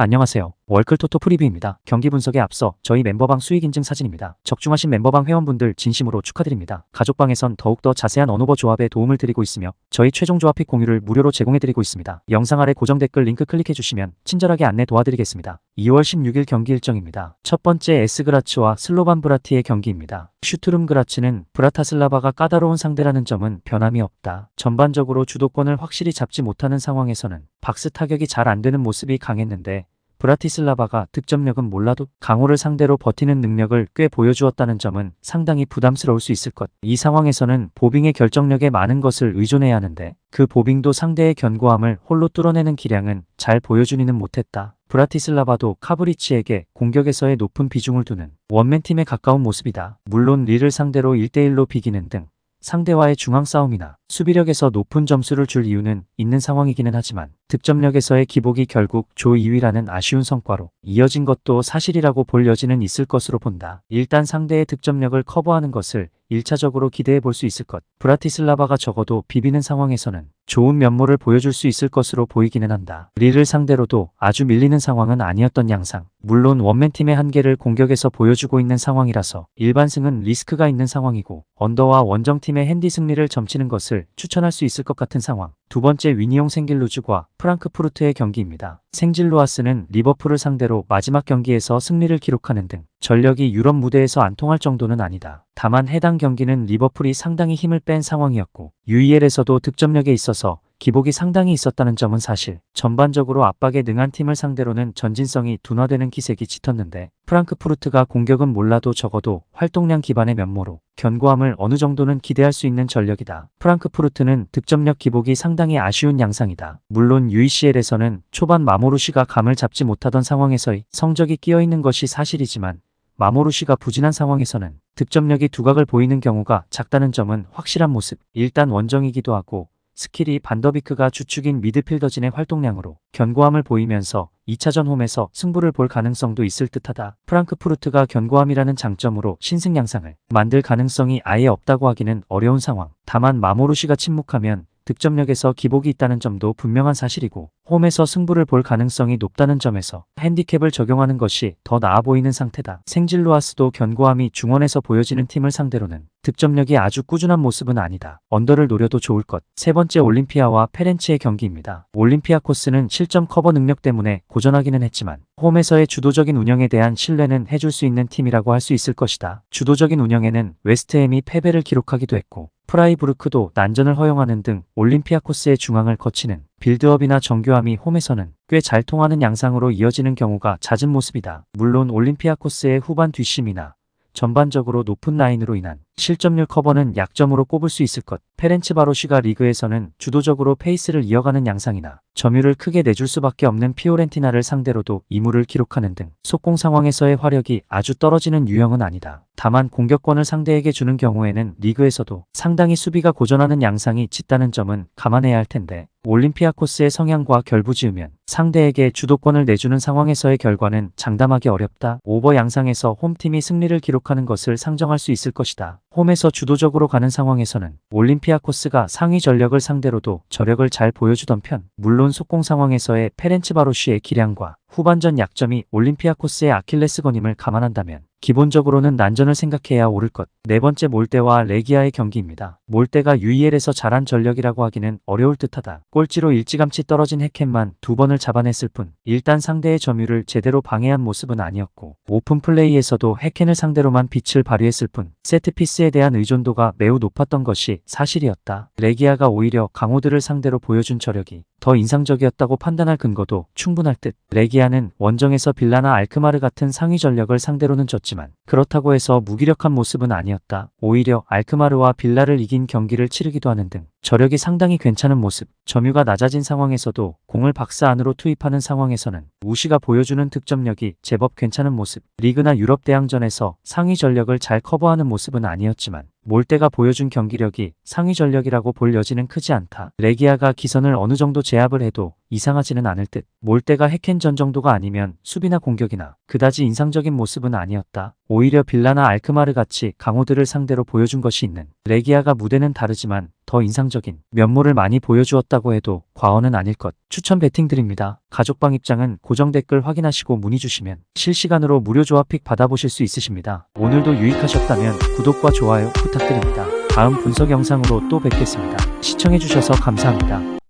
안녕하세요. 월클토토 프리뷰입니다. 경기 분석에 앞서 저희 멤버방 수익 인증 사진입니다. 적중하신 멤버방 회원분들 진심으로 축하드립니다. 가족방에선 더욱더 자세한 언오버 조합에 도움을 드리고 있으며 저희 최종 조합 픽 공유를 무료로 제공해드리고 있습니다. 영상 아래 고정 댓글 링크 클릭해주시면 친절하게 안내 도와드리겠습니다. 2월 16일 경기 일정입니다. 첫 번째 에스그라츠와 슬로반 브라티의 경기입니다. 슈투름 그라츠는 브라타슬라바가 까다로운 상대라는 점은 변함이 없다. 전반적으로 주도권을 확실히 잡지 못하는 상황에서는 박스 타격이 잘 안되는 모습이 강했는데 브라티슬라바가 득점력은 몰라도 강호를 상대로 버티는 능력을 꽤 보여주었다는 점은 상당히 부담스러울 수 있을 것. 이 상황에서는 보빙의 결정력에 많은 것을 의존해야 하는데 그 보빙도 상대의 견고함을 홀로 뚫어내는 기량은 잘 보여주지는 못했다. 브라티슬라바도 카브리치에게 공격에서의 높은 비중을 두는 원맨팀에 가까운 모습이다. 물론 리를 상대로 1대1로 비기는 등 상대와의 중앙 싸움이나 수비력에서 높은 점수를 줄 이유는 있는 상황이기는 하지만 득점력에서의 기복이 결국 조 2위라는 아쉬운 성과로 이어진 것도 사실이라고 볼 여지는 있을 것으로 본다. 일단 상대의 득점력을 커버하는 것을 1차적으로 기대해 볼 수 있을 것. 브라티슬라바가 적어도 비비는 상황에서는 좋은 면모를 보여줄 수 있을 것으로 보이기는 한다. 리를 상대로도 아주 밀리는 상황은 아니었던 양상. 물론 원맨팀의 한계를 공격에서 보여주고 있는 상황이라서 일반승은 리스크가 있는 상황이고 언더와 원정팀의 핸디 승리를 점치는 것을 추천할 수 있을 것 같은 상황. 두 번째 위니용 생길루즈과 프랑크푸르트의 경기입니다. 생질루아스는 리버풀을 상대로 마지막 경기에서 승리를 기록하는 등 전력이 유럽 무대에서 안 통할 정도는 아니다. 다만 해당 경기는 리버풀이 상당히 힘을 뺀 상황이었고 UEL에서도 득점력에 있어서 기복이 상당히 있었다는 점은 사실. 전반적으로 압박에 능한 팀을 상대로는 전진성이 둔화되는 기색이 짙었는데 프랑크푸르트가 공격은 몰라도 적어도 활동량 기반의 면모로 견고함을 어느 정도는 기대할 수 있는 전력이다. 프랑크푸르트는 득점력 기복이 상당히 아쉬운 양상이다. 물론 UECL에서는 초반 마모루시가 감을 잡지 못하던 상황에서의 성적이 끼어있는 것이 사실이지만 마모루시가 부진한 상황에서는 득점력이 두각을 보이는 경우가 작다는 점은 확실한 모습. 일단 원정이기도 하고 스킬이 반더비크가 주축인 미드필더진의 활동량으로 견고함을 보이면서 2차전 홈에서 승부를 볼 가능성도 있을 듯하다. 프랑크푸르트가 견고함이라는 장점으로 신승 양상을 만들 가능성이 아예 없다고 하기는 어려운 상황. 다만 마모루시가 침묵하면 득점력에서 기복이 있다는 점도 분명한 사실이고 홈에서 승부를 볼 가능성이 높다는 점에서 핸디캡을 적용하는 것이 더 나아 보이는 상태다. 생질루아스도 견고함이 중원에서 보여지는 팀을 상대로는 득점력이 아주 꾸준한 모습은 아니다. 언더를 노려도 좋을 것. 세 번째 올림피아와 페렌치의 경기입니다. 올림피아코스는 실점 커버 능력 때문에 고전하기는 했지만 홈에서의 주도적인 운영에 대한 신뢰는 해줄 수 있는 팀이라고 할 수 있을 것이다. 주도적인 운영에는 웨스트햄이 패배를 기록하기도 했고 프라이부르크도 난전을 허용하는 등 올림피아코스의 중앙을 거치는 빌드업이나 정교함이 홈에서는 꽤 잘 통하는 양상으로 이어지는 경우가 잦은 모습이다. 물론 올림피아코스의 후반 뒷심이나 전반적으로 높은 라인으로 인한 실점률 커버는 약점으로 꼽을 수 있을 것. 페렌츠바로시가 리그에서는 주도적으로 페이스를 이어가는 양상이나 점유를 크게 내줄 수밖에 없는 피오렌티나를 상대로도 이무를 기록하는 등 속공 상황에서의 화력이 아주 떨어지는 유형은 아니다. 다만 공격권을 상대에게 주는 경우에는 리그에서도 상당히 수비가 고전하는 양상이 짙다는 점은 감안해야 할 텐데 올림피아코스의 성향과 결부지으면 상대에게 주도권을 내주는 상황에서의 결과는 장담하기 어렵다. 오버 양상에서 홈팀이 승리를 기록하는 것을 상정할 수 있을 것이다. 홈에서 주도적으로 가는 상황에서는 올림피아코스가 상위 전력을 상대로도 저력을 잘 보여주던 편. 물론 속공 상황에서의 페렌츠바로시의 기량과 후반전 약점이 올림피아코스의 아킬레스건임을 감안한다면 기본적으로는 난전을 생각해야 옳을 것. 네 번째 몰대와 레기아의 경기입니다. 몰대가 UEL에서 잘한 전력이라고 하기는 어려울 듯하다. 꼴찌로 일찌감치 떨어진 해켄만 2번을 잡아냈을 뿐 일단 상대의 점유를 제대로 방해한 모습은 아니었고 오픈 플레이에서도 해켄을 상대로만 빛을 발휘했을 뿐 세트피스에 대한 의존도가 매우 높았던 것이 사실이었다. 레기아가 오히려 강호들을 상대로 보여준 저력이 더 인상적이었다고 판단할 근거도 충분할 듯. 레기아는 원정에서 빌라나 알크마르 같은 상위 전력을 상대로는 졌지만 그렇다고 해서 무기력한 모습은 아니었다. 오히려 알크마르와 빌라를 이긴 경기를 치르기도 하는 등 저력이 상당히 괜찮은 모습. 점유가 낮아진 상황에서도 공을 박스 안으로 투입하는 상황에서는 우시가 보여주는 득점력이 제법 괜찮은 모습. 리그나 유럽 대항전에서 상위 전력을 잘 커버하는 모습은 아니었지만 몰대가 보여준 경기력이 상위 전력이라고 볼 여지는 크지 않다. 레기아가 기선을 어느 정도 제압을 해도 이상하지는 않을 듯. 몰대가 해켄전 정도가 아니면 수비나 공격이나 그다지 인상적인 모습은 아니었다. 오히려 빌라나 알크마르 같이 강호들을 상대로 보여준 것이 있는 레기아가 무대는 다르지만 더 인상적인 면모를 많이 보여주었다고 해도 과언은 아닐 것. 추천 배팅 드립니다. 가족방 입장은 고정 댓글 확인하시고 문의 주시면 실시간으로 무료 조합픽 받아보실 수 있으십니다. 오늘도 유익하셨다면 구독과 좋아요 부탁드립니다. 다음 분석 영상으로 또 뵙겠습니다. 시청해주셔서 감사합니다.